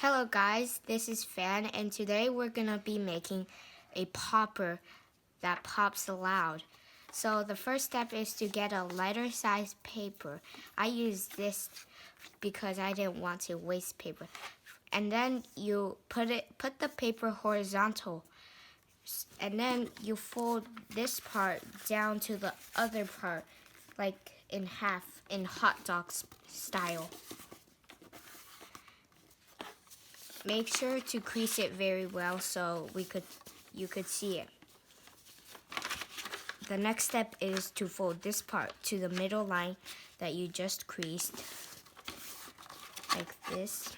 Hello guys, this is Fan and today we're gonna be making a popper that pops loud. So the first step is to get a lighter size paper. I use this because I didn't want to waste paper. And then you put the paper horizontal. And then you fold this part down to the other part, like in half, in hot dog style. Make sure to crease it very well so you could see it. The next step is to fold this part to the middle line that you just creased, like this.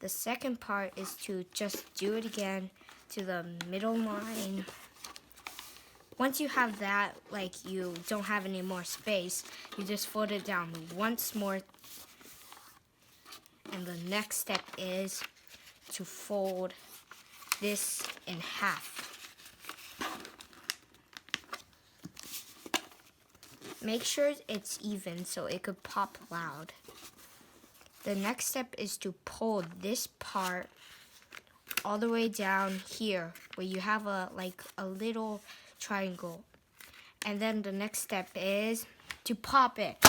The second part is to just do it again to the middle line. Once you have that, like you don't have any more space, you just fold it down once more. And the next step is to fold this in half. Make sure it's even so it could pop loud. The next step is to pull this part all the way down here where you have a little triangle. And then the next step is to pop it.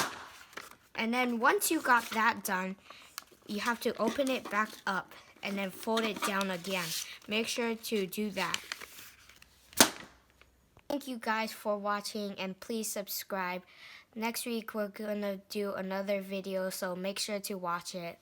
And then once you got that done, you have to open it back up and then fold it down again. Make sure to do that. Thank you guys for watching and please subscribe. Next week we're gonna do another video, so make sure to watch it.